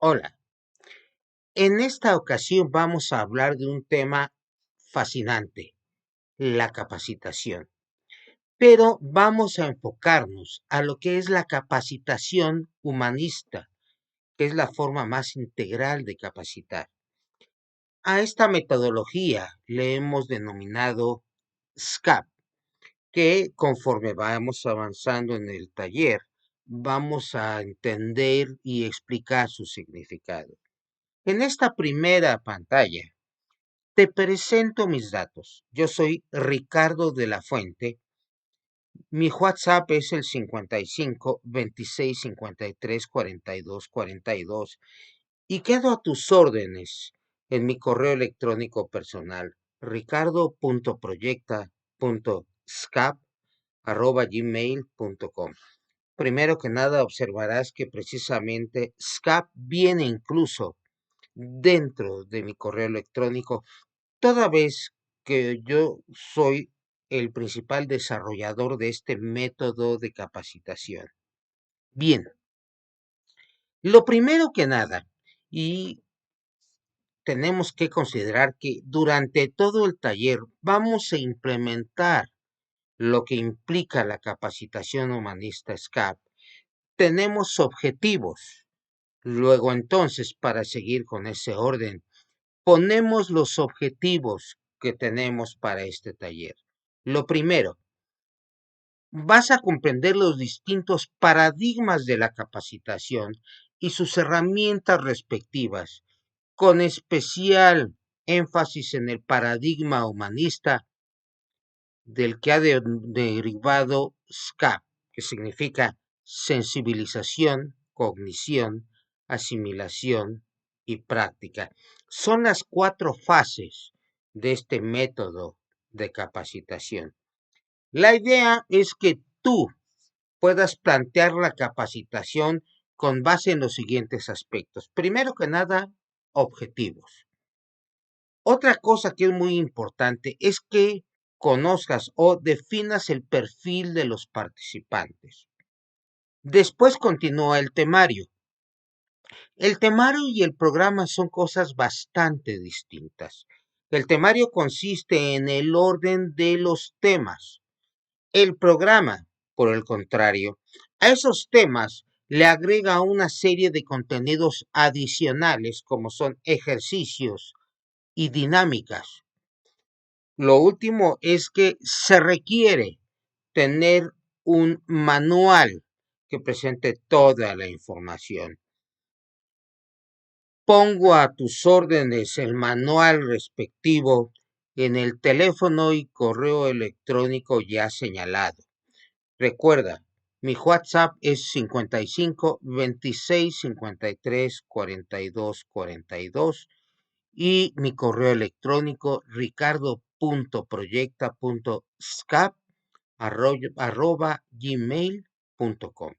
Hola, en esta ocasión vamos a hablar de un tema fascinante, la capacitación, pero vamos a enfocarnos a lo que es la capacitación humanista, que es la forma más integral de capacitar. A esta metodología le hemos denominado SCAP, que conforme vamos avanzando en el taller, vamos a entender y explicar su significado. En esta primera pantalla te presento mis datos. Yo soy Ricardo de la Fuente. Mi WhatsApp es el 55 26 53 42 42 y quedo a tus órdenes en mi correo electrónico personal ricardo.proyecta.scap@gmail.com. Primero que nada observarás que precisamente SCAP viene incluso dentro de mi correo electrónico, toda vez que yo soy el principal desarrollador de este método de capacitación. Bien, lo primero que nada, y tenemos que considerar que durante todo el taller vamos a implementar lo que implica la capacitación humanista SCAP. Tenemos objetivos. Luego entonces, para seguir con ese orden, ponemos los objetivos que tenemos para este taller. Lo primero, vas a comprender los distintos paradigmas de la capacitación y sus herramientas respectivas, con especial énfasis en el paradigma humanista del que ha derivado SCAP, que significa sensibilización, cognición, asimilación y práctica. Son las 4 fases de este método de capacitación. La idea es que tú puedas plantear la capacitación con base en los siguientes aspectos. Primero que nada, objetivos. Otra cosa que es muy importante es que conozcas o definas el perfil de los participantes. Después continúa el temario. El temario y el programa son cosas bastante distintas. El temario consiste en el orden de los temas. El programa, por el contrario, a esos temas le agrega una serie de contenidos adicionales como son ejercicios y dinámicas. Lo último es que se requiere tener un manual que presente toda la información. Pongo a tus órdenes el manual respectivo en el teléfono y correo electrónico ya señalado. Recuerda, mi WhatsApp es 55 26 53 42 42 y mi correo electrónico ricardo.proyecta.scap@gmail.com.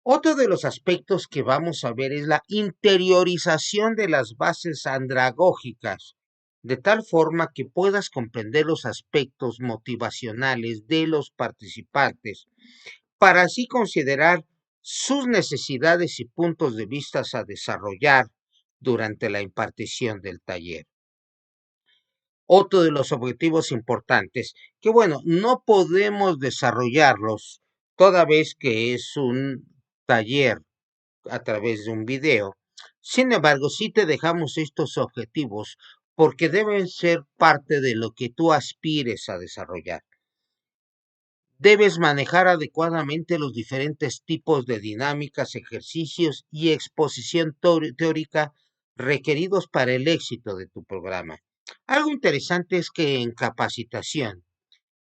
Otro de los aspectos que vamos a ver es la interiorización de las bases andragógicas, de tal forma que puedas comprender los aspectos motivacionales de los participantes, para así considerar sus necesidades y puntos de vista a desarrollar durante la impartición del taller. Otro de los objetivos importantes, que bueno, no podemos desarrollarlos toda vez que es un taller a través de un video. Sin embargo, sí te dejamos estos objetivos porque deben ser parte de lo que tú aspires a desarrollar. Debes manejar adecuadamente los diferentes tipos de dinámicas, ejercicios y exposición teórica requeridos para el éxito de tu programa. Algo interesante es que en capacitación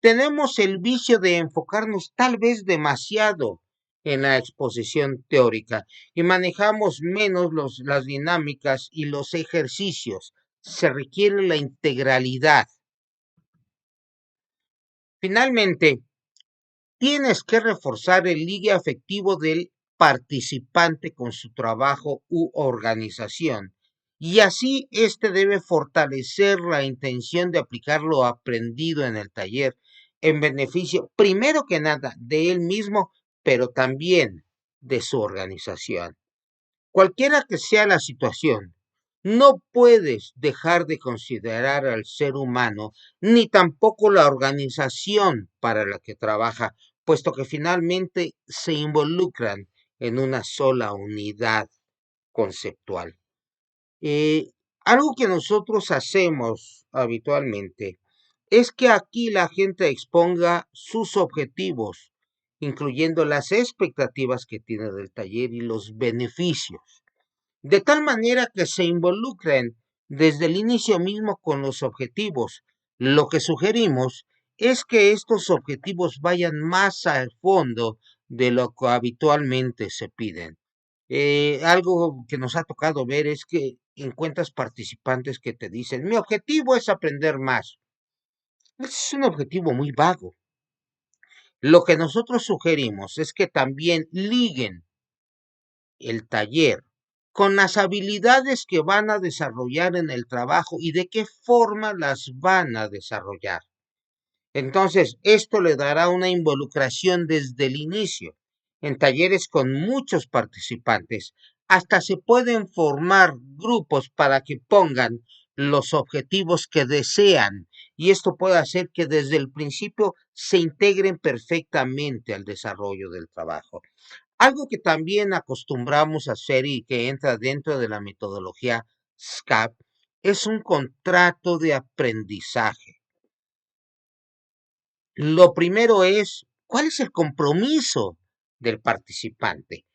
tenemos el vicio de enfocarnos tal vez demasiado en la exposición teórica y manejamos menos las dinámicas y los ejercicios. Se requiere la integralidad. Finalmente, tienes que reforzar el ligue afectivo del participante con su trabajo u organización, y así éste debe fortalecer la intención de aplicar lo aprendido en el taller en beneficio, primero que nada, de él mismo, pero también de su organización. Cualquiera que sea la situación, no puedes dejar de considerar al ser humano, ni tampoco la organización para la que trabaja, puesto que finalmente se involucran en una sola unidad conceptual. Algo que nosotros hacemos habitualmente es que aquí la gente exponga sus objetivos, incluyendo las expectativas que tiene del taller y los beneficios, de tal manera que se involucren desde el inicio mismo con los objetivos. Lo que sugerimos es que estos objetivos vayan más al fondo de lo que habitualmente se piden. Algo que nos ha tocado ver es que encuentras participantes que te dicen, mi objetivo es aprender más. Ese es un objetivo muy vago. Lo que nosotros sugerimos es que también liguen el taller con las habilidades que van a desarrollar en el trabajo y de qué forma las van a desarrollar. Entonces, esto le dará una involucración desde el inicio. En talleres con muchos participantes, hasta se pueden formar grupos para que pongan los objetivos que desean y esto puede hacer que desde el principio se integren perfectamente al desarrollo del trabajo. Algo que también acostumbramos a hacer y que entra dentro de la metodología SCAP es un contrato de aprendizaje. Lo primero es, ¿cuál es el compromiso del participante?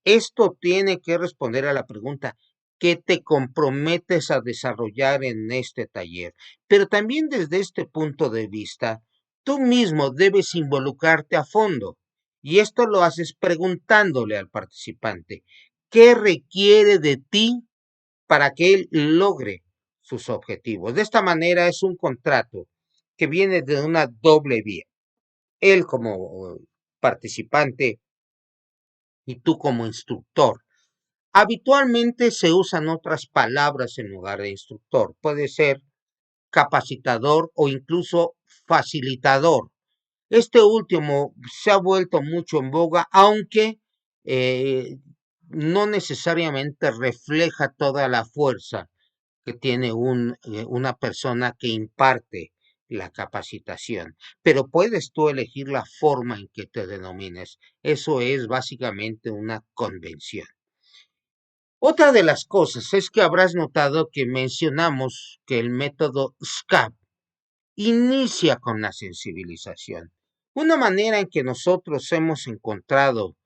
Esto tiene que responder a la pregunta, ¿qué te comprometes a desarrollar en este taller? Pero también desde este punto de vista, tú mismo debes involucrarte a fondo. Y esto lo haces preguntándole al participante, ¿qué requiere de ti para que él logre sus objetivos? De esta manera es un contrato que viene de una doble vía. Él como participante y tú como instructor. Habitualmente se usan otras palabras en lugar de instructor. Puede ser capacitador o incluso facilitador. Este último se ha vuelto mucho en boga, aunque no necesariamente refleja toda la fuerza que tiene una persona que imparte la capacitación, pero puedes tú elegir la forma en que te denomines. Eso es básicamente una convención. Otra de las cosas es que habrás notado que mencionamos que el método SCAP inicia con la sensibilización. Una manera en que nosotros hemos encontrado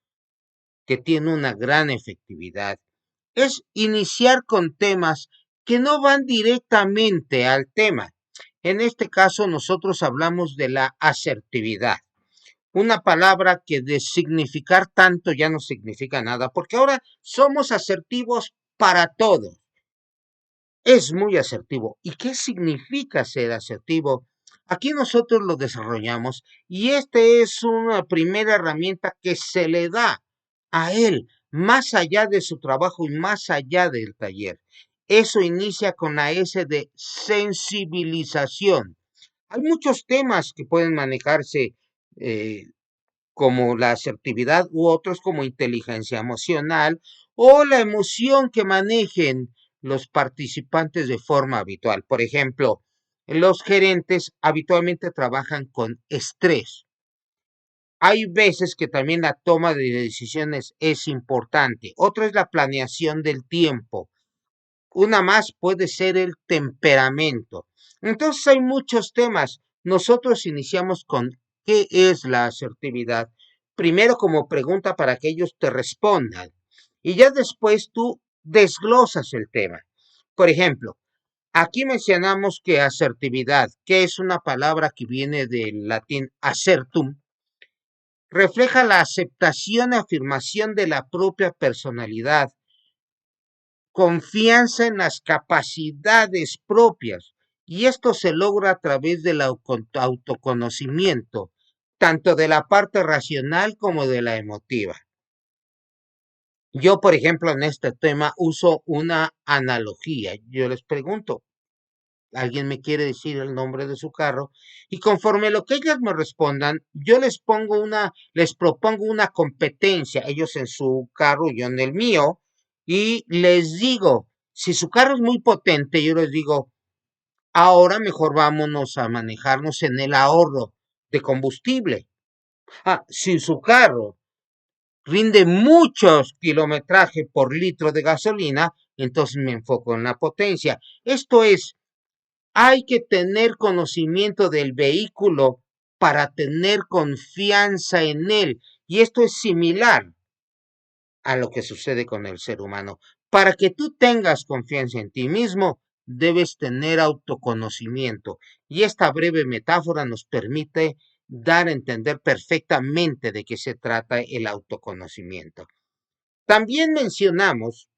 que tiene una gran efectividad es iniciar con temas que no van directamente al tema. En este caso nosotros hablamos de la asertividad, una palabra que de significar tanto ya no significa nada, porque ahora somos asertivos para todo. Es muy asertivo. ¿Y qué significa ser asertivo? Aquí nosotros lo desarrollamos y esta es una primera herramienta que se le da a él, más allá de su trabajo y más allá del taller. Eso inicia con la S de sensibilización. Hay muchos temas que pueden manejarse eh, como la asertividad u otros como inteligencia emocional o la emoción que manejen los participantes de forma habitual. Por ejemplo, los gerentes habitualmente trabajan con estrés. Hay veces que también la toma de decisiones es importante. Otra es la planeación del tiempo. Una más puede ser el temperamento. Entonces hay muchos temas. Nosotros iniciamos con ¿qué es la asertividad? Primero como pregunta para que ellos te respondan. Y ya después tú desglosas el tema. Por ejemplo, aquí mencionamos que asertividad, que es una palabra que viene del latín acertum, refleja la aceptación y afirmación de la propia personalidad, confianza en las capacidades propias y esto se logra a través del autoconocimiento, tanto de la parte racional como de la emotiva. Yo, por ejemplo, en este tema uso una analogía. Yo les pregunto, alguien me quiere decir el nombre de su carro y conforme lo que ellas me respondan, yo les propongo una competencia, ellos en su carro, yo en el mío, y les digo, si su carro es muy potente, yo les digo, ahora mejor vámonos a manejarnos en el ahorro de combustible. Si su carro rinde muchos kilometraje por litro de gasolina, entonces me enfoco en la potencia. Esto es, hay que tener conocimiento del vehículo para tener confianza en él. Y esto es similar a lo que sucede con el ser humano. Para que tú tengas confianza en ti mismo, debes tener autoconocimiento. Y esta breve metáfora nos permite dar a entender perfectamente de qué se trata el autoconocimiento. También mencionamos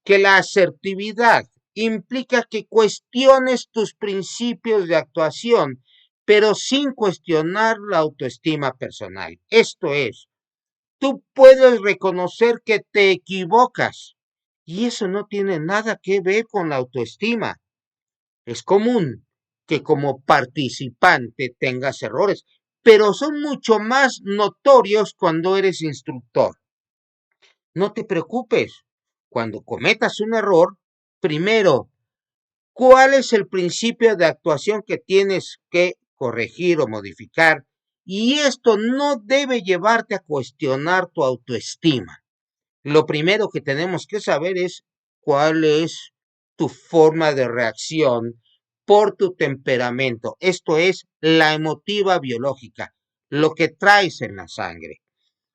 que la asertividad implica que cuestiones tus principios de actuación, pero sin cuestionar la autoestima personal. Esto es, tú puedes reconocer que te equivocas y eso no tiene nada que ver con la autoestima. Es común que como participante tengas errores, pero son mucho más notorios cuando eres instructor. No te preocupes. Cuando cometas un error, primero, ¿cuál es el principio de actuación que tienes que corregir o modificar? Y esto no debe llevarte a cuestionar tu autoestima. Lo primero que tenemos que saber es cuál es tu forma de reacción por tu temperamento. Esto es la emotiva biológica, lo que traes en la sangre.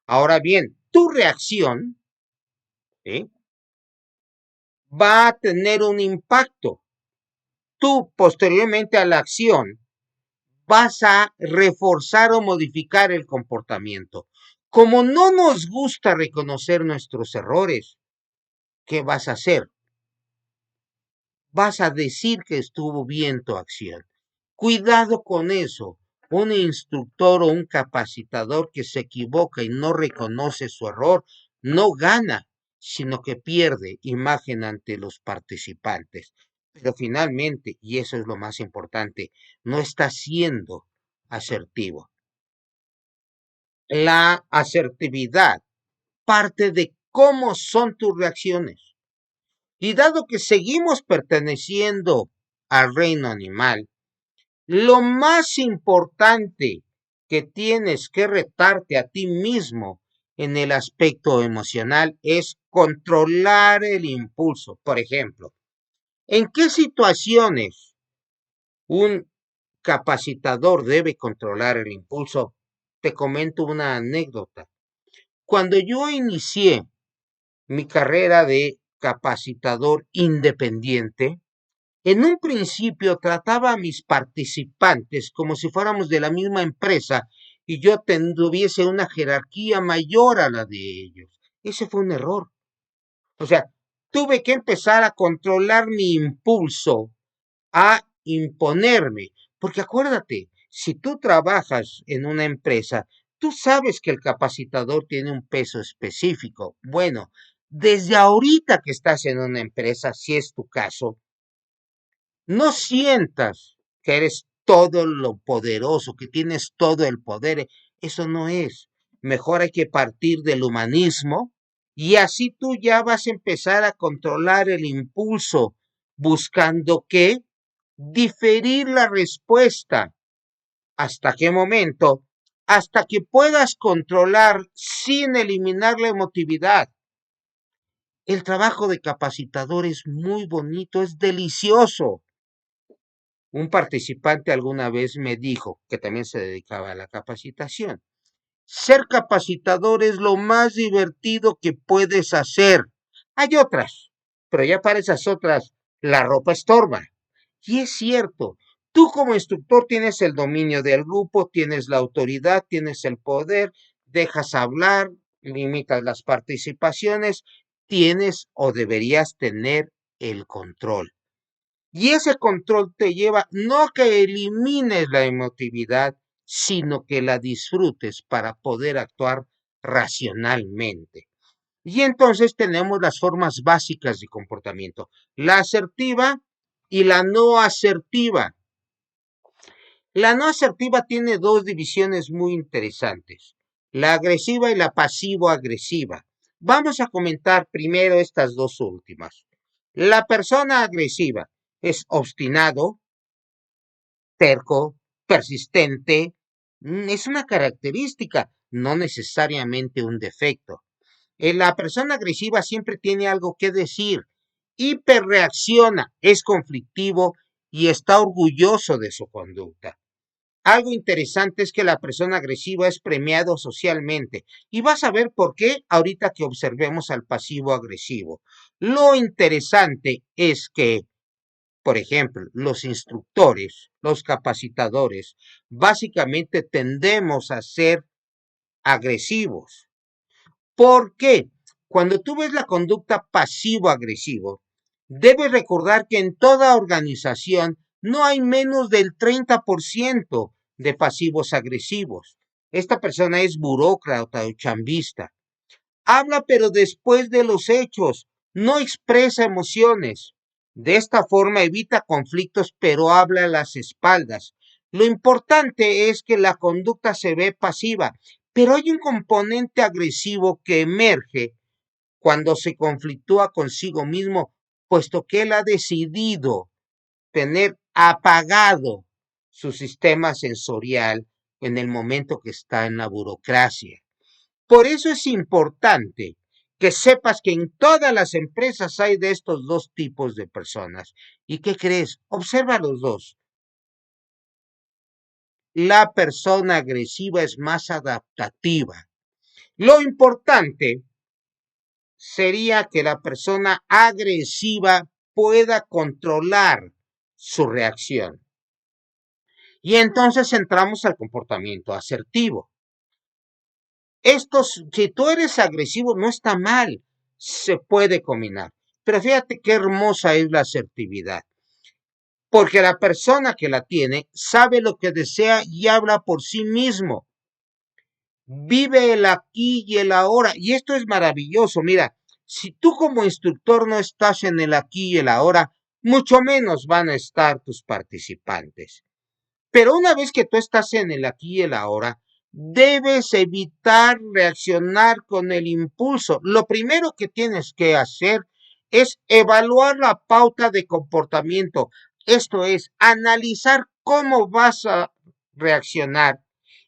Ahora bien, tu reacción, ¿sí?, va a tener un impacto. Tú, posteriormente a la acción, vas a reforzar o modificar el comportamiento. Como no nos gusta reconocer nuestros errores, ¿qué vas a hacer? Vas a decir que estuvo bien tu acción. Cuidado con eso. Un instructor o un capacitador que se equivoca y no reconoce su error, no gana, sino que pierde imagen ante los participantes. Pero finalmente, y eso es lo más importante, no está siendo asertivo. La asertividad parte de cómo son tus reacciones. Y dado que seguimos perteneciendo al reino animal, lo más importante que tienes que retarte a ti mismo en el aspecto emocional es controlar el impulso. Por ejemplo, ¿en qué situaciones un capacitador debe controlar el impulso? Te comento una anécdota. Cuando yo inicié mi carrera de capacitador independiente, en un principio trataba a mis participantes como si fuéramos de la misma empresa y yo tuviese una jerarquía mayor a la de ellos. Ese fue un error. O sea, tuve que empezar a controlar mi impulso, a imponerme, porque acuérdate, si tú trabajas en una empresa, tú sabes que el capacitador tiene un peso específico. Bueno, desde ahorita que estás en una empresa, si es tu caso, no sientas que eres todo lo poderoso, que tienes todo el poder. Eso no es. Mejor hay que partir del humanismo y así tú ya vas a empezar a controlar el impulso, buscando que diferir la respuesta. ¿Hasta qué momento? Hasta que puedas controlar sin eliminar la emotividad. El trabajo de capacitador es muy bonito, es delicioso. Un participante alguna vez me dijo, que también se dedicaba a la capacitación, ser capacitador es lo más divertido que puedes hacer. Hay otras, pero ya para esas otras la ropa estorba. Y es cierto, tú como instructor tienes el dominio del grupo, tienes la autoridad, tienes el poder, dejas hablar, limitas las participaciones, tienes o deberías tener el control. Y ese control te lleva no a que elimines la emotividad, sino que la disfrutes para poder actuar racionalmente. Y entonces tenemos las formas básicas de comportamiento, la asertiva y la no asertiva. La no asertiva tiene dos divisiones muy interesantes, la agresiva y la pasivo-agresiva. Vamos a comentar primero estas dos últimas. La persona agresiva es obstinado, terco, persistente. Es una característica, no necesariamente un defecto. La persona agresiva siempre tiene algo que decir, hiperreacciona, es conflictivo y está orgulloso de su conducta. Algo interesante es que la persona agresiva es premiado socialmente y vas a ver por qué ahorita que observemos al pasivo agresivo. Lo interesante es que, por ejemplo, los instructores, los capacitadores, básicamente tendemos a ser agresivos. ¿Por qué? Cuando tú ves la conducta pasivo-agresivo, debes recordar que en toda organización no hay menos del 30% de pasivos agresivos. Esta persona es burócrata o chambista. Habla pero después de los hechos, no expresa emociones. De esta forma evita conflictos pero habla a las espaldas. Lo importante es que la conducta se ve pasiva, pero hay un componente agresivo que emerge cuando se conflictúa consigo mismo, puesto que él ha decidido tener apagado su sistema sensorial en el momento que está en la burocracia. Por eso es importante que sepas que en todas las empresas hay de estos dos tipos de personas. ¿Y qué crees? Observa los dos. La persona agresiva es más adaptativa. Lo importante sería que la persona agresiva pueda controlar su reacción. Y entonces entramos al comportamiento asertivo. Si tú eres agresivo, no está mal, se puede combinar. Pero fíjate qué hermosa es la asertividad, porque la persona que la tiene sabe lo que desea y habla por sí mismo. Vive el aquí y el ahora, y esto es maravilloso. Mira, si tú como instructor no estás en el aquí y el ahora, mucho menos van a estar tus participantes. Pero una vez que tú estás en el aquí y el ahora, debes evitar reaccionar con el impulso. Lo primero que tienes que hacer es evaluar la pauta de comportamiento. Esto es, analizar cómo vas a reaccionar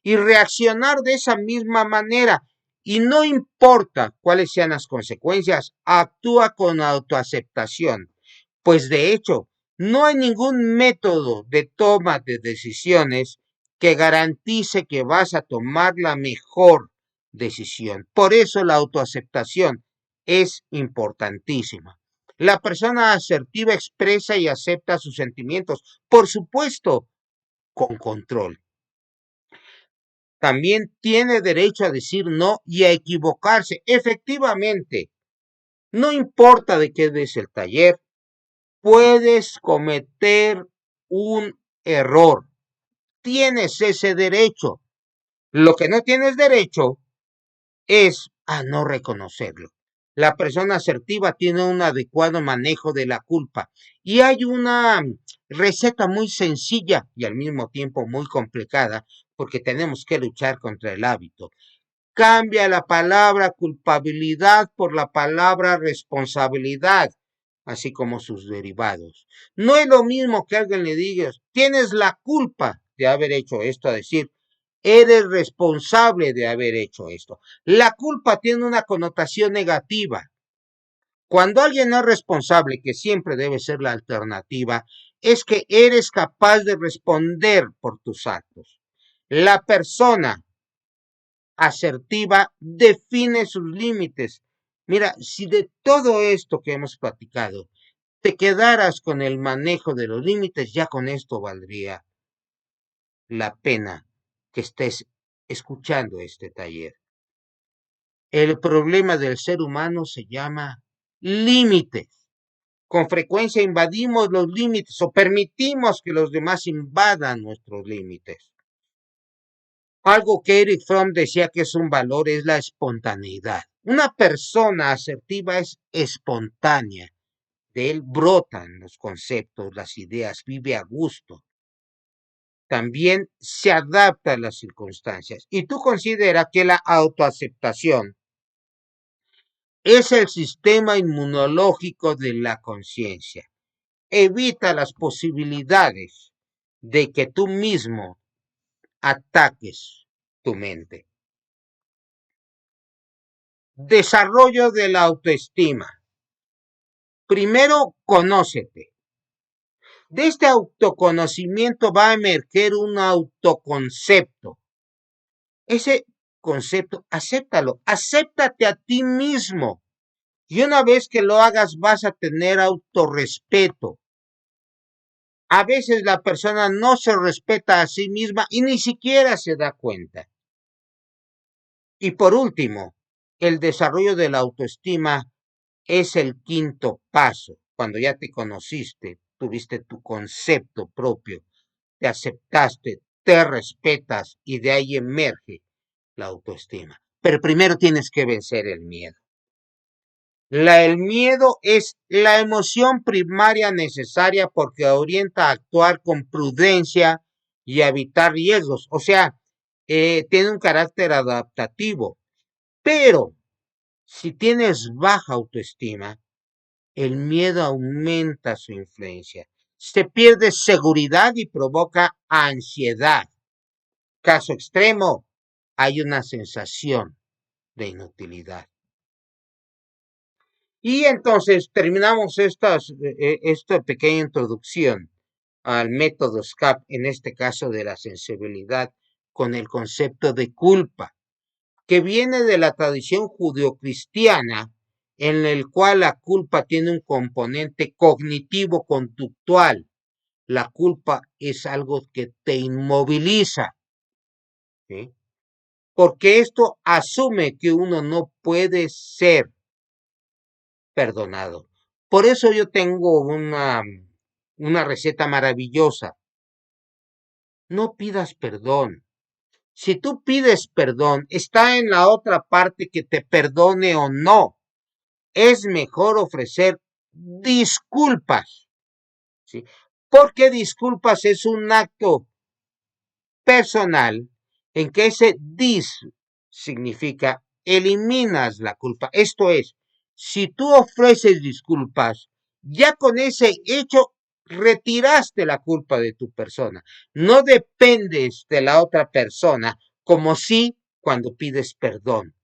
y reaccionar de esa misma manera. Y no importa cuáles sean las consecuencias, actúa con autoaceptación. Pues de hecho, no hay ningún método de toma de decisiones que garantice que vas a tomar la mejor decisión. Por eso la autoaceptación es importantísima. La persona asertiva expresa y acepta sus sentimientos, por supuesto, con control. También tiene derecho a decir no y a equivocarse. Efectivamente, no importa de qué des el taller, puedes cometer un error. Tienes ese derecho. Lo que no tienes derecho es a no reconocerlo. La persona asertiva tiene un adecuado manejo de la culpa y hay una receta muy sencilla y al mismo tiempo muy complicada porque tenemos que luchar contra el hábito. Cambia la palabra culpabilidad por la palabra responsabilidad, así como sus derivados. No es lo mismo que alguien le diga, tienes la culpa de haber hecho esto, a decir, eres responsable de haber hecho esto. La culpa tiene una connotación negativa. Cuando alguien no es responsable, que siempre debe ser la alternativa, es que eres capaz de responder por tus actos. La persona asertiva define sus límites. Mira, si de todo esto que hemos platicado te quedaras con el manejo de los límites, ya con esto valdría la pena que estés escuchando este taller. El problema del ser humano se llama límites. Con frecuencia invadimos los límites o permitimos que los demás invadan nuestros límites. Algo que Eric Fromm decía que es un valor es la espontaneidad. Una persona asertiva es espontánea. De él brotan los conceptos, las ideas, vive a gusto. También se adapta a las circunstancias. Y tú consideras que la autoaceptación es el sistema inmunológico de la conciencia. Evita las posibilidades de que tú mismo ataques tu mente. Desarrollo de la autoestima. Primero, conócete. De este autoconocimiento va a emerger un autoconcepto. Ese concepto, acéptalo, acéptate a ti mismo. Y una vez que lo hagas, vas a tener autorrespeto. A veces la persona no se respeta a sí misma y ni siquiera se da cuenta. Y por último, el desarrollo de la autoestima es el quinto paso. Cuando ya te conociste, tuviste tu concepto propio, te aceptaste, te respetas y de ahí emerge la autoestima. Pero primero tienes que vencer el miedo. El miedo es la emoción primaria necesaria porque orienta a actuar con prudencia y a evitar riesgos. O sea, tiene un carácter adaptativo. Pero si tienes baja autoestima, el miedo aumenta su influencia. Se pierde seguridad y provoca ansiedad. Caso extremo, hay una sensación de inutilidad. Y entonces terminamos esta pequeña introducción al método SCAP, en este caso de la sensibilidad, con el concepto de culpa, que viene de la tradición judeocristiana, en el cual la culpa tiene un componente cognitivo-conductual. La culpa es algo que te inmoviliza, ¿sí? Porque esto asume que uno no puede ser perdonado. Por eso yo tengo una receta maravillosa. No pidas perdón. Si tú pides perdón, está en la otra parte que te perdone o no. Es mejor ofrecer disculpas, ¿sí? Porque disculpas es un acto personal en que ese significa eliminas la culpa. Esto es, si tú ofreces disculpas, ya con ese hecho retiraste la culpa de tu persona. No dependes de la otra persona como si cuando pides perdón.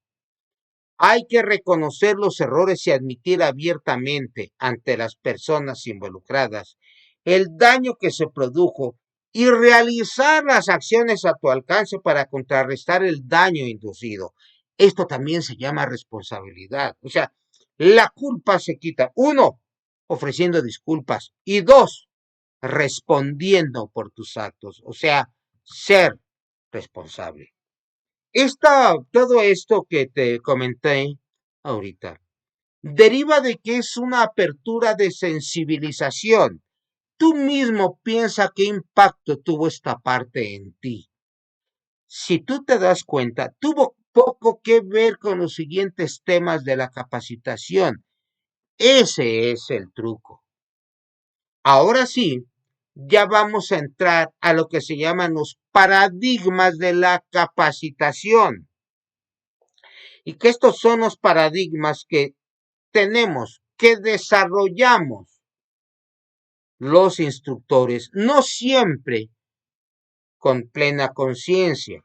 Hay que reconocer los errores y admitir abiertamente ante las personas involucradas el daño que se produjo y realizar las acciones a tu alcance para contrarrestar el daño inducido. Esto también se llama responsabilidad. O sea, la culpa se quita, uno, ofreciendo disculpas y dos, respondiendo por tus actos. O sea, ser responsable. Todo esto que te comenté ahorita deriva de que es una apertura de sensibilización. Tú mismo piensa qué impacto tuvo esta parte en ti. Si tú te das cuenta, tuvo poco que ver con los siguientes temas de la capacitación. Ese es el truco. Ahora sí, ya vamos a entrar a lo que se llaman los paradigmas de la capacitación. Y que estos son los paradigmas que tenemos, que desarrollamos los instructores, no siempre con plena conciencia.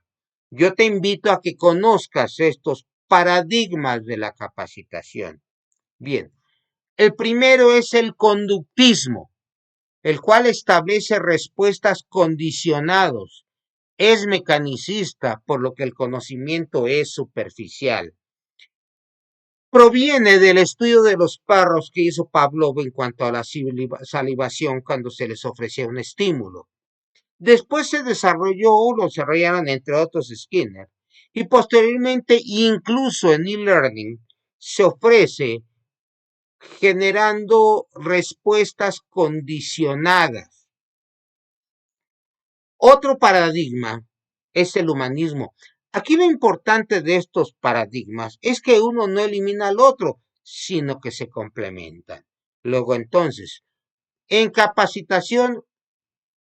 Yo te invito a que conozcas estos paradigmas de la capacitación. Bien, el primero es el conductismo, el cual establece respuestas condicionadas. Es mecanicista, por lo que el conocimiento es superficial. Proviene del estudio de los perros que hizo Pavlov en cuanto a la salivación cuando se les ofrecía un estímulo. Después lo desarrollaron entre otros Skinner, y posteriormente incluso en e-learning se ofrece generando respuestas condicionadas. Otro paradigma es el humanismo. Aquí lo importante de estos paradigmas es que uno no elimina al otro, sino que se complementan. Luego entonces, en capacitación,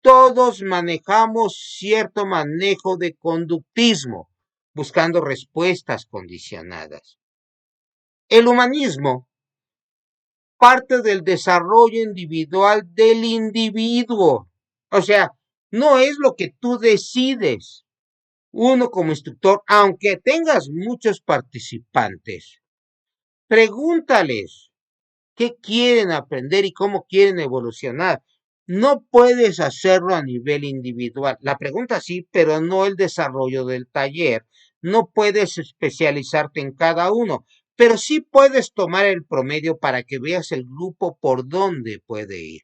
todos manejamos cierto manejo de conductismo, buscando respuestas condicionadas. El humanismo parte del desarrollo individual del individuo. O sea, no es lo que tú decides. Uno como instructor, aunque tengas muchos participantes, pregúntales qué quieren aprender y cómo quieren evolucionar. No puedes hacerlo a nivel individual. La pregunta sí, pero no el desarrollo del taller. No puedes especializarte en cada uno, pero sí puedes tomar el promedio para que veas el grupo por dónde puede ir.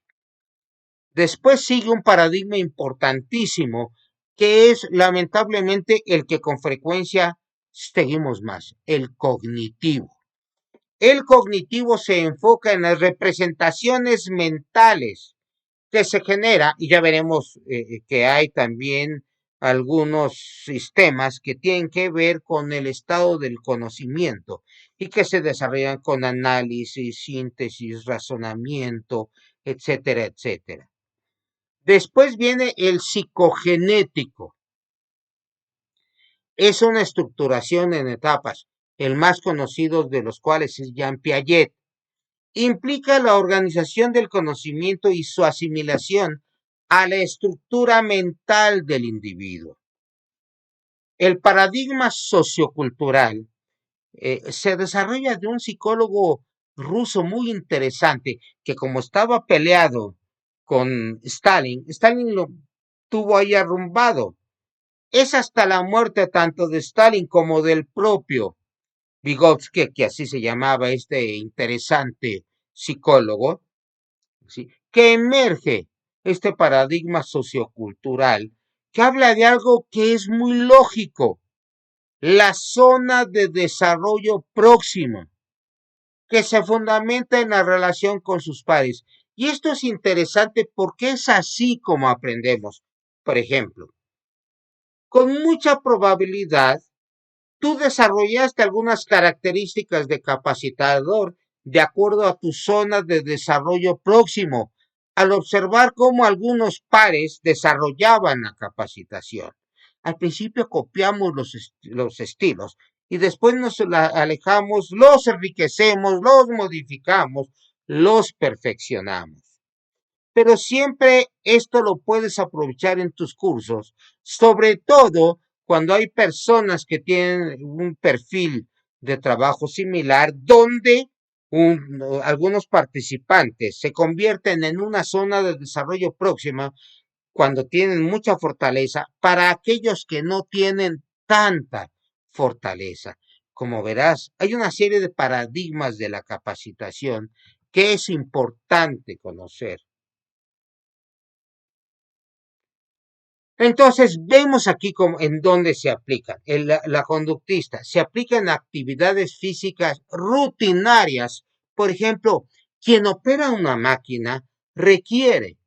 Después sigue un paradigma importantísimo que es lamentablemente el que con frecuencia seguimos más, el cognitivo. El cognitivo se enfoca en las representaciones mentales que se genera, y ya veremos que hay también algunos sistemas que tienen que ver con el estado del conocimiento y que se desarrollan con análisis, síntesis, razonamiento, etcétera, etcétera. Después viene el psicogenético. Es una estructuración en etapas, el más conocido de los cuales es Jean Piaget. Implica la organización del conocimiento y su asimilación a la estructura mental del individuo. El paradigma sociocultural se desarrolla de un psicólogo ruso muy interesante que como estaba peleado con Stalin, Stalin lo tuvo ahí arrumbado. Es hasta la muerte tanto de Stalin como del propio Vygotsky, que así se llamaba este interesante psicólogo, ¿sí?, que emerge este paradigma sociocultural que habla de algo que es muy lógico, la zona de desarrollo próximo, que se fundamenta en la relación con sus pares. Y esto es interesante porque es así como aprendemos. Por ejemplo, con mucha probabilidad, tú desarrollaste algunas características de capacitador de acuerdo a tu zona de desarrollo próximo, al observar cómo algunos pares desarrollaban la capacitación. Al principio copiamos los estilos y después nos alejamos, los enriquecemos, los modificamos, los perfeccionamos. Pero siempre esto lo puedes aprovechar en tus cursos, sobre todo cuando hay personas que tienen un perfil de trabajo similar, donde algunos participantes se convierten en una zona de desarrollo próxima cuando tienen mucha fortaleza para aquellos que no tienen tanta fortaleza. Como verás, hay una serie de paradigmas de la capacitación que es importante conocer. Entonces, vemos aquí en dónde se aplica. La conductista se aplica en actividades físicas rutinarias. Por ejemplo, quien opera una máquina requiere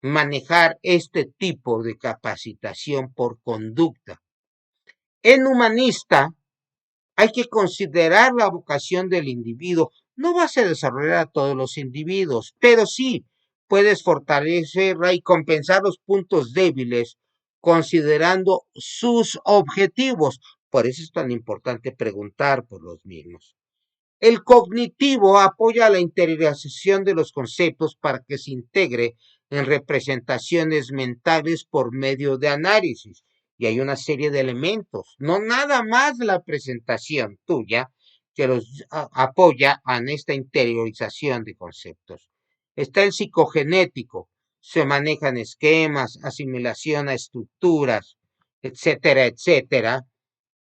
manejar este tipo de capacitación por conducta. En humanista, hay que considerar la vocación del individuo. No vas a desarrollar a todos los individuos, pero sí puedes fortalecer y compensar los puntos débiles considerando sus objetivos. Por eso es tan importante preguntar por los mismos. El cognitivo apoya la interiorización de los conceptos para que se integre en representaciones mentales por medio de análisis. Y hay una serie de elementos, no nada más la presentación tuya, que los apoya en esta interiorización de conceptos. Está el psicogenético, se manejan esquemas, asimilación a estructuras, etcétera, etcétera,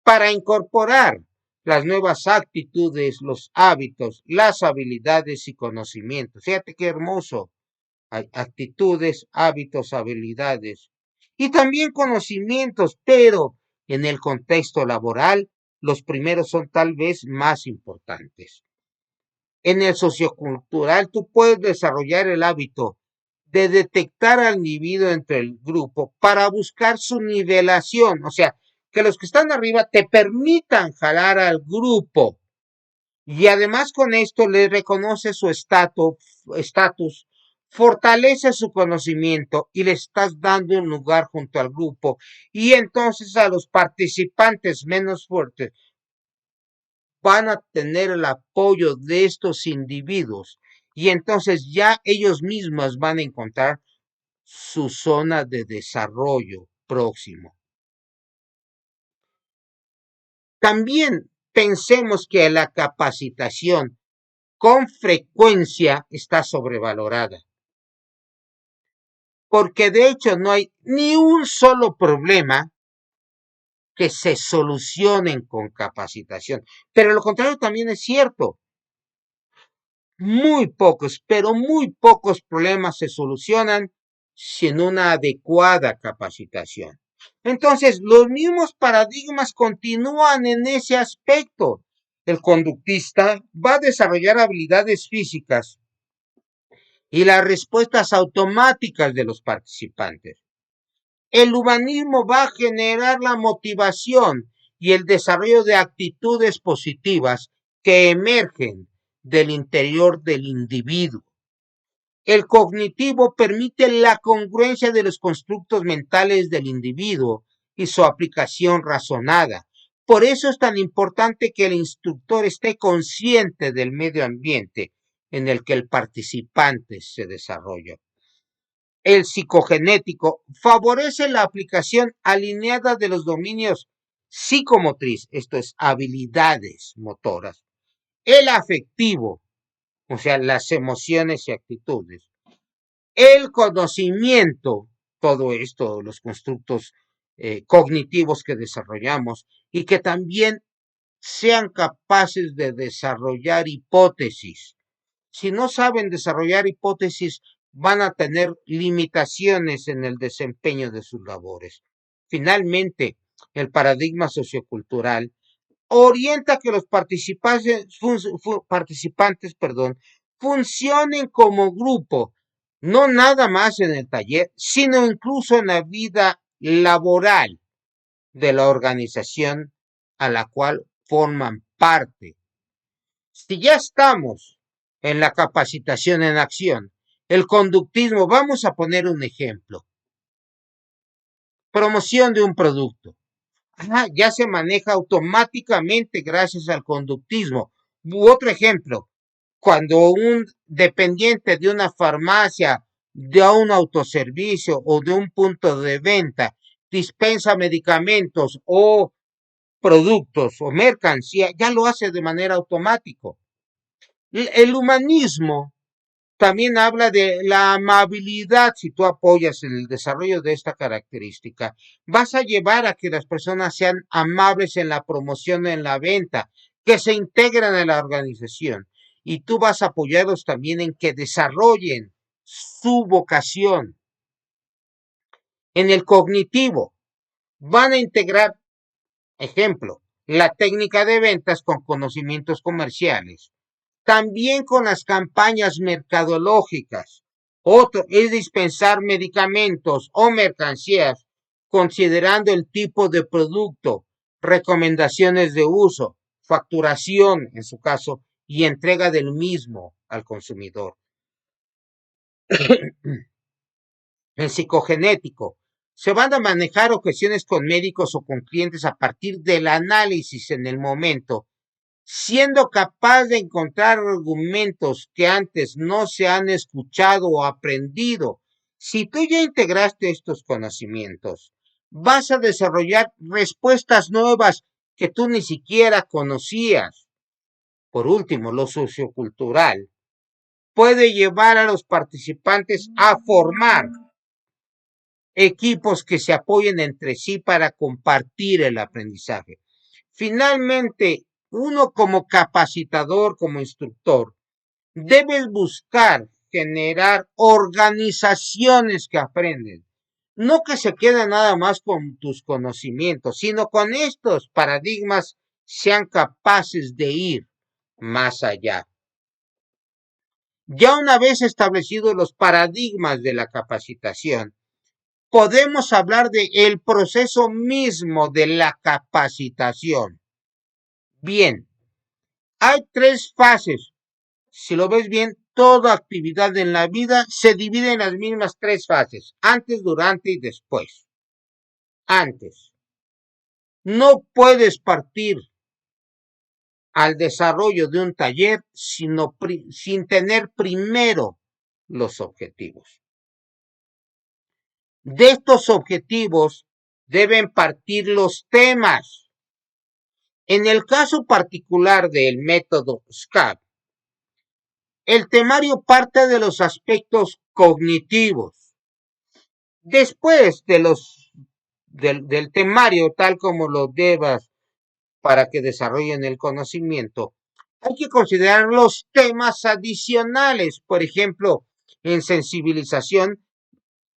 para incorporar las nuevas actitudes, los hábitos, las habilidades y conocimientos. Fíjate qué hermoso. Hay actitudes, hábitos, habilidades y también conocimientos, pero en el contexto laboral, los primeros son tal vez más importantes. En el sociocultural, tú puedes desarrollar el hábito de detectar al individuo entre el grupo para buscar su nivelación, o sea, que los que están arriba te permitan jalar al grupo y además con esto le reconoce su estatus, fortalece su conocimiento y le estás dando un lugar junto al grupo y entonces a los participantes menos fuertes van a tener el apoyo de estos individuos y entonces ya ellos mismos van a encontrar su zona de desarrollo próximo. También pensemos que la capacitación con frecuencia está sobrevalorada, porque de hecho no hay ni un solo problema que se solucionen con capacitación. Pero lo contrario también es cierto. Muy pocos, pero muy pocos problemas se solucionan sin una adecuada capacitación. Entonces, los mismos paradigmas continúan en ese aspecto. El conductista va a desarrollar habilidades físicas y las respuestas automáticas de los participantes. El humanismo va a generar la motivación y el desarrollo de actitudes positivas que emergen del interior del individuo. El cognitivo permite la congruencia de los constructos mentales del individuo y su aplicación razonada. Por eso es tan importante que el instructor esté consciente del medio ambiente en el que el participante se desarrolla. El psicogenético favorece la aplicación alineada de los dominios psicomotriz, esto es, habilidades motoras, el afectivo, o sea, las emociones y actitudes, el conocimiento, todo esto, los constructos cognitivos que desarrollamos y que también sean capaces de desarrollar hipótesis. Si no saben desarrollar hipótesis, van a tener limitaciones en el desempeño de sus labores. Finalmente, el paradigma sociocultural orienta que los participantes funcionen como grupo, no nada más en el taller, sino incluso en la vida laboral de la organización a la cual forman parte. Si ya estamos en la capacitación en acción, el conductismo, vamos a poner un ejemplo. Promoción de un producto. Ya se maneja automáticamente gracias al conductismo. Otro ejemplo, cuando un dependiente de una farmacia, de un autoservicio o de un punto de venta dispensa medicamentos o productos o mercancía, ya lo hace de manera automática. El humanismo también habla de la amabilidad. Si tú apoyas el desarrollo de esta característica, vas a llevar a que las personas sean amables en la promoción, en la venta, que se integran en la organización. Y tú vas a apoyarlos también en que desarrollen su vocación. En el cognitivo, van a integrar, ejemplo, la técnica de ventas con conocimientos comerciales. También con las campañas mercadológicas. Otro es dispensar medicamentos o mercancías considerando el tipo de producto, recomendaciones de uso, facturación en su caso y entrega del mismo al consumidor. El psicogenético. Se van a manejar objeciones con médicos o con clientes a partir del análisis en el momento, siendo capaz de encontrar argumentos que antes no se han escuchado o aprendido. Si tú ya integraste estos conocimientos, vas a desarrollar respuestas nuevas que tú ni siquiera conocías. Por último, lo sociocultural puede llevar a los participantes a formar equipos que se apoyen entre sí para compartir el aprendizaje. Finalmente, uno como capacitador, como instructor, debes buscar generar organizaciones que aprenden, no que se queden nada más con tus conocimientos, sino con estos paradigmas sean capaces de ir más allá. Ya una vez establecidos los paradigmas de la capacitación, podemos hablar de el proceso mismo de la capacitación. Bien, hay 3 fases. Si lo ves bien, toda actividad en la vida se divide en las mismas 3 fases, antes, durante y después. Antes. No puedes partir al desarrollo de un taller sin tener primero los objetivos. De estos objetivos deben partir los temas. En el caso particular del método SCAP, el temario parte de los aspectos cognitivos. Después del temario, tal como lo debas para que desarrollen el conocimiento, hay que considerar los temas adicionales. Por ejemplo, en sensibilización,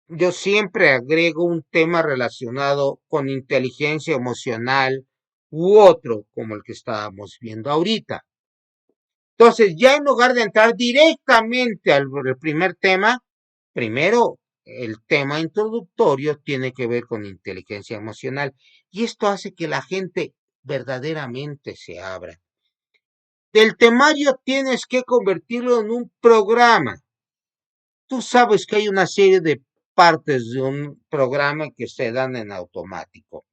yo siempre agrego un tema relacionado con inteligencia emocional u otro, como el que estábamos viendo ahorita. Entonces, ya en lugar de entrar directamente al primer tema, primero el tema introductorio tiene que ver con inteligencia emocional y esto hace que la gente verdaderamente se abra. Del temario tienes que convertirlo en un programa. Tú sabes que hay una serie de partes de un programa que se dan en automático.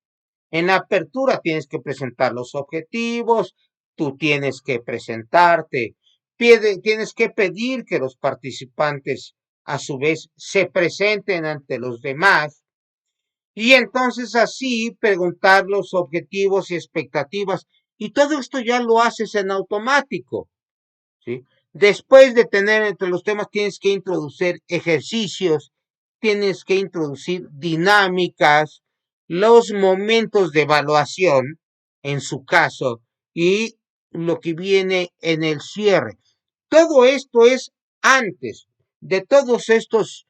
En la apertura tienes que presentar los objetivos, tú tienes que presentarte, tienes que pedir que los participantes a su vez se presenten ante los demás y entonces así preguntar los objetivos y expectativas y todo esto ya lo haces en automático, ¿sí? Después de tener entre los temas tienes que introducir ejercicios, tienes que introducir dinámicas, los momentos de evaluación, en su caso, y lo que viene en el cierre. Todo esto es antes de todos estos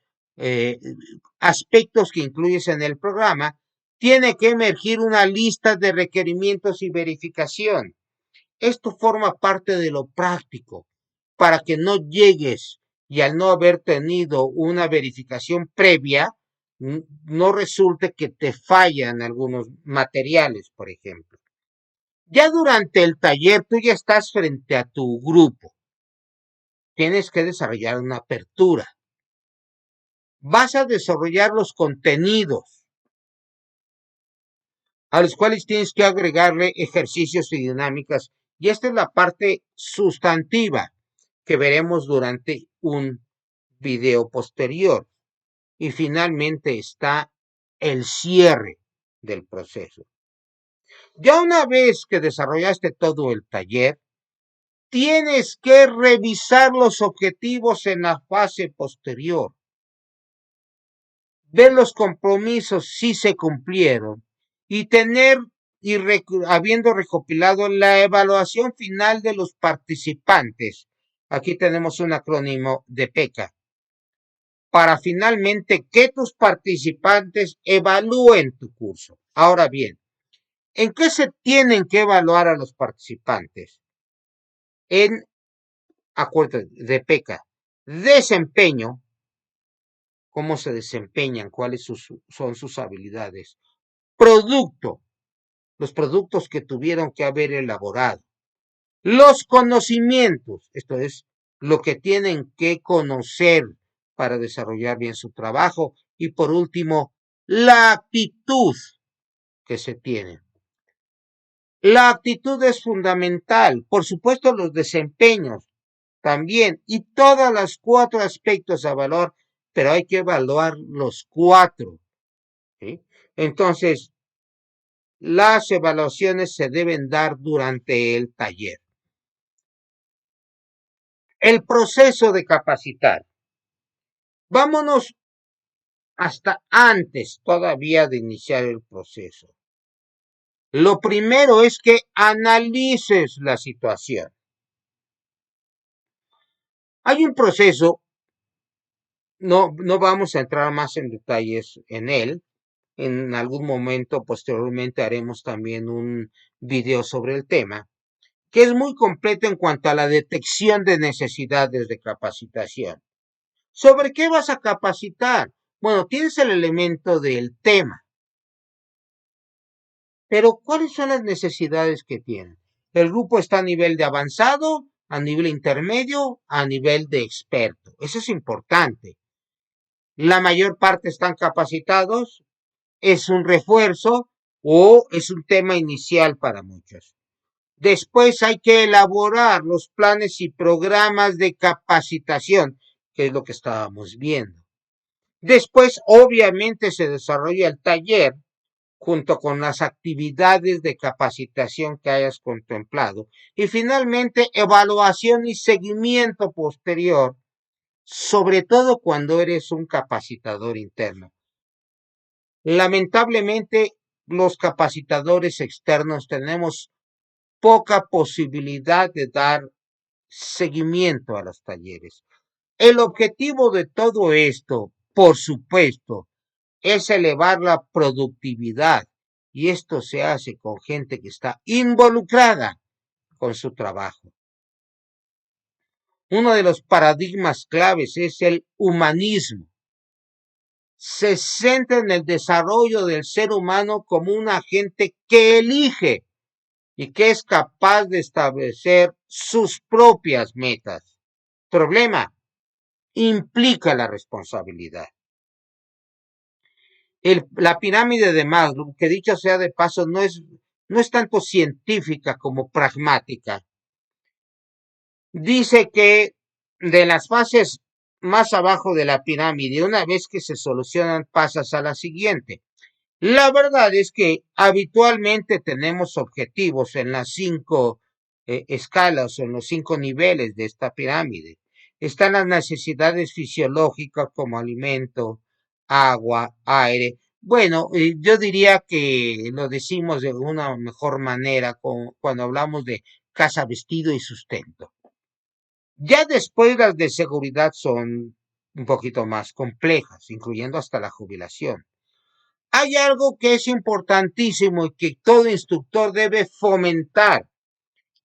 aspectos que incluyes en el programa, tiene que emergir una lista de requerimientos y verificación. Esto forma parte de lo práctico para que no llegues y al no haber tenido una verificación previa, no resulte que te fallan algunos materiales, por ejemplo. Ya durante el taller tú ya estás frente a tu grupo. Tienes que desarrollar una apertura. Vas a desarrollar los contenidos a los cuales tienes que agregarle ejercicios y dinámicas. Y esta es la parte sustantiva que veremos durante un video posterior. Y finalmente está el cierre del proceso. Ya una vez que desarrollaste todo el taller, tienes que revisar los objetivos en la fase posterior, ver los compromisos si se cumplieron y habiendo recopilado la evaluación final de los participantes. Aquí tenemos un acrónimo de PECA, para finalmente que tus participantes evalúen tu curso. Ahora bien, ¿en qué se tienen que evaluar a los participantes? En acuerdo de PECA, desempeño, cómo se desempeñan, cuáles son sus habilidades, producto, los productos que tuvieron que haber elaborado, los conocimientos, esto es, lo que tienen que conocer para desarrollar bien su trabajo, y por último, la actitud que se tiene. La actitud es fundamental, por supuesto los desempeños también, y todos los 4 aspectos a valor, pero hay que evaluar los 4, ¿sí? Entonces, las evaluaciones se deben dar durante el taller. El proceso de capacitar. Vámonos hasta antes todavía de iniciar el proceso. Lo primero es que analices la situación. Hay un proceso, no vamos a entrar más en detalles en él. En algún momento posteriormente haremos también un video sobre el tema, que es muy completo en cuanto a la detección de necesidades de capacitación. ¿Sobre qué vas a capacitar? Bueno, tienes el elemento del tema, pero ¿cuáles son las necesidades que tienen? El grupo está a nivel de avanzado, a nivel intermedio, a nivel de experto. Eso es importante. La mayor parte están capacitados, es un refuerzo o es un tema inicial para muchos. Después hay que elaborar los planes y programas de capacitación, que es lo que estábamos viendo. Después, obviamente, se desarrolla el taller junto con las actividades de capacitación que hayas contemplado. Y finalmente, evaluación y seguimiento posterior, sobre todo cuando eres un capacitador interno. Lamentablemente, los capacitadores externos tenemos poca posibilidad de dar seguimiento a los talleres. El objetivo de todo esto, por supuesto, es elevar la productividad y esto se hace con gente que está involucrada con su trabajo. Uno de los paradigmas claves es el humanismo. Se centra en el desarrollo del ser humano como un agente que elige y que es capaz de establecer sus propias metas. Problema, implica la responsabilidad. La pirámide de Maslow, que dicho sea de paso, no es tanto científica como pragmática. Dice que de las fases más abajo de la pirámide, una vez que se solucionan, pasas a la siguiente. La verdad es que habitualmente tenemos objetivos en las 5 escalas o en los 5 niveles de esta pirámide. Están las necesidades fisiológicas como alimento, agua, aire. Bueno, yo diría que lo decimos de una mejor manera cuando hablamos de casa, vestido y sustento. Ya después las de seguridad son un poquito más complejas, incluyendo hasta la jubilación. Hay algo que es importantísimo y que todo instructor debe fomentar,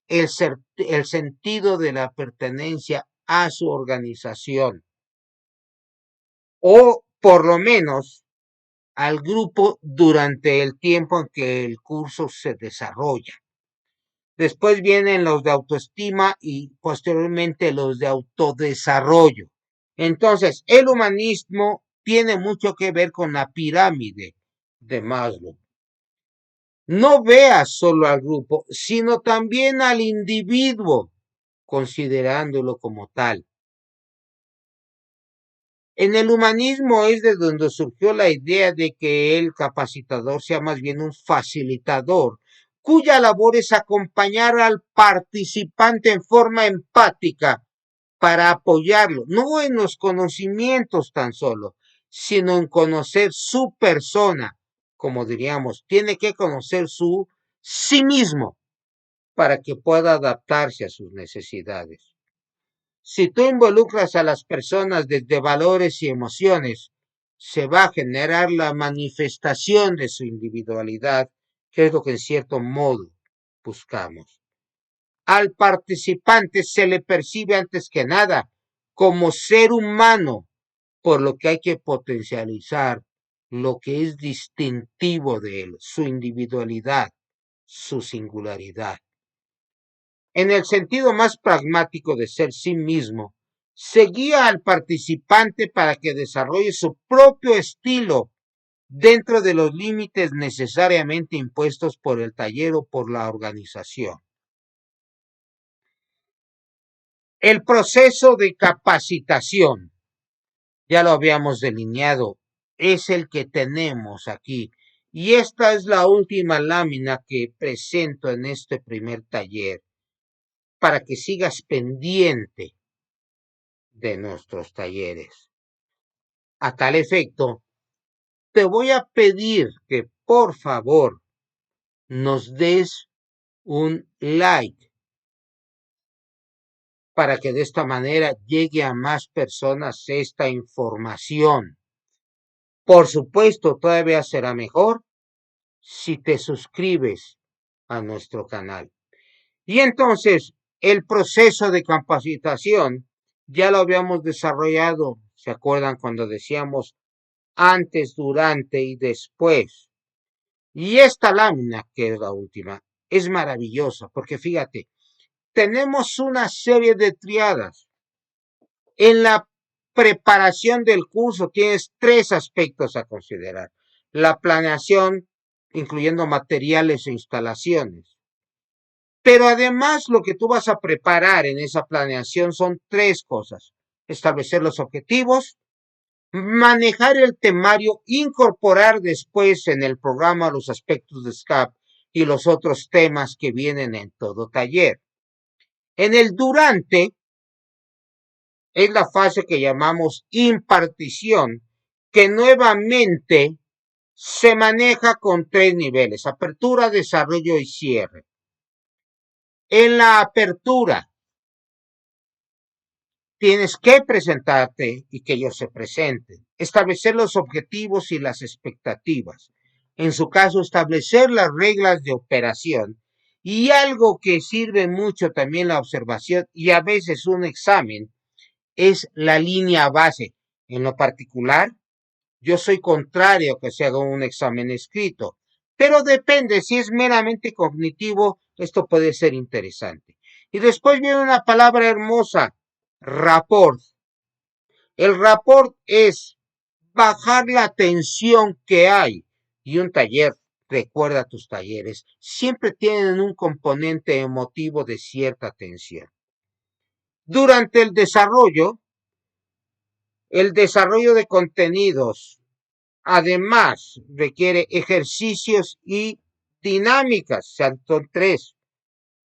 el sentido de la pertenencia a su organización o por lo menos al grupo durante el tiempo en que el curso se desarrolla. Después vienen los de autoestima y posteriormente los de autodesarrollo. Entonces, el humanismo tiene mucho que ver con la pirámide de Maslow. No veas solo al grupo, sino también al individuo, considerándolo como tal. En el humanismo es de donde surgió la idea de que el capacitador sea más bien un facilitador, cuya labor es acompañar al participante en forma empática para apoyarlo, no en los conocimientos tan solo, sino en conocer su persona, como diríamos, tiene que conocer sí mismo para que pueda adaptarse a sus necesidades. Si tú involucras a las personas desde valores y emociones, se va a generar la manifestación de su individualidad, que es lo que en cierto modo buscamos. Al participante se le percibe antes que nada como ser humano, por lo que hay que potencializar lo que es distintivo de él, su individualidad, su singularidad. En el sentido más pragmático de ser sí mismo, se guía al participante para que desarrolle su propio estilo dentro de los límites necesariamente impuestos por el taller o por la organización. El proceso de capacitación, ya lo habíamos delineado, es el que tenemos aquí. Y esta es la última lámina que presento en este primer taller, para que sigas pendiente de nuestros talleres. A tal efecto, te voy a pedir que por favor nos des un like para que de esta manera llegue a más personas esta información. Por supuesto, todavía será mejor si te suscribes a nuestro canal. Y entonces, el proceso de capacitación ya lo habíamos desarrollado. ¿Se acuerdan cuando decíamos antes, durante y después? Y esta lámina, que es la última, es maravillosa porque fíjate, tenemos una serie de triadas. En la preparación del curso tienes 3 aspectos a considerar. La planeación, incluyendo materiales e instalaciones. Pero además lo que tú vas a preparar en esa planeación son tres cosas. Establecer los objetivos, manejar el temario, incorporar después en el programa los aspectos de SCAP y los otros temas que vienen en todo taller. En el durante es la fase que llamamos impartición, que nuevamente se maneja con tres niveles: apertura, desarrollo y cierre. En la apertura tienes que presentarte y que ellos se presenten, establecer los objetivos y las expectativas, en su caso establecer las reglas de operación, y algo que sirve mucho también la observación y a veces un examen es la línea base. En lo particular, yo soy contrario a que se haga un examen escrito, pero depende, si es meramente cognitivo, esto puede ser interesante. Y después viene una palabra hermosa: rapport. El rapport es bajar la tensión que hay. Y un taller, recuerda tus talleres, siempre tienen un componente emotivo de cierta tensión. Durante el desarrollo de contenidos, además, requiere ejercicios y dinámicas, son tres: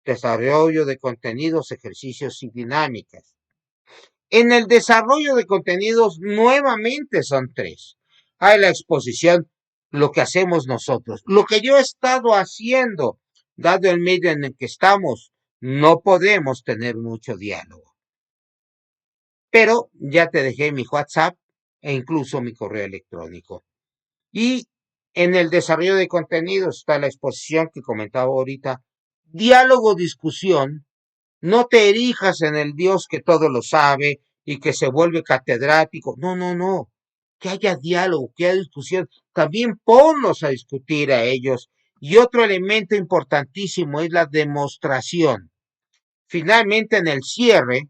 desarrollo de contenidos, ejercicios y dinámicas. En el desarrollo de contenidos nuevamente son tres. Hay la exposición, lo que hacemos nosotros, lo que yo he estado haciendo, dado el medio en el que estamos, no podemos tener mucho diálogo. Pero ya te dejé mi WhatsApp e incluso mi correo electrónico. Y en el desarrollo de contenidos está la exposición que comentaba ahorita: diálogo, discusión. No te erijas en el Dios que todo lo sabe y que se vuelve catedrático. No, no, no. Que haya diálogo, que haya discusión. También ponnos a discutir a ellos. Y otro elemento importantísimo es la demostración. Finalmente, en el cierre,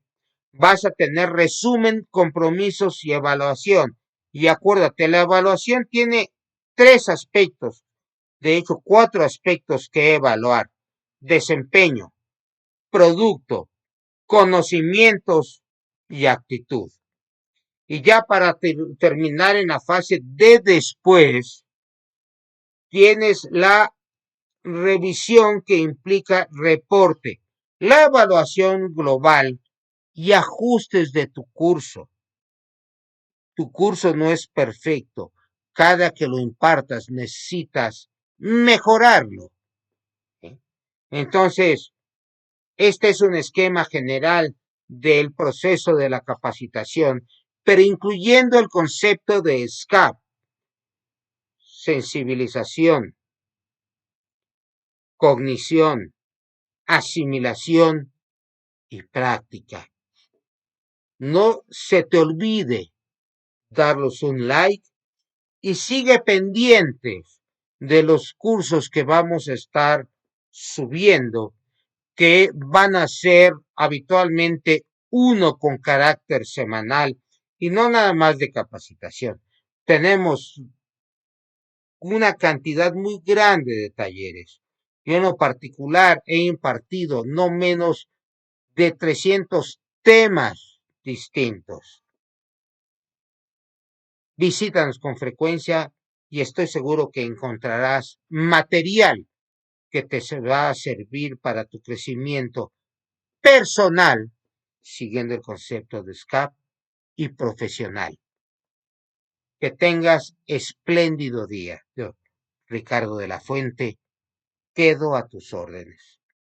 vas a tener resumen, compromisos y evaluación. Y acuérdate, la evaluación tiene tres aspectos, de hecho, cuatro aspectos que evaluar: desempeño, producto, conocimientos y actitud. Y ya para terminar en la fase de después, tienes la revisión, que implica reporte, la evaluación global y ajustes de tu curso. Tu curso no es perfecto. Cada que lo impartas necesitas mejorarlo. Entonces, este es un esquema general del proceso de la capacitación, pero incluyendo el concepto de SCAP: sensibilización, cognición, asimilación y práctica. No se te olvide darlos un like y sigue pendientes de los cursos que vamos a estar subiendo, que van a ser habitualmente uno con carácter semanal y no nada más de capacitación. Tenemos una cantidad muy grande de talleres. Yo en lo particular he impartido no menos de 300 temas distintos. Visítanos con frecuencia y estoy seguro que encontrarás material que te va a servir para tu crecimiento personal, siguiendo el concepto de SCAP, y profesional. Que tengas espléndido día. Yo, Ricardo de la Fuente, quedo a tus órdenes.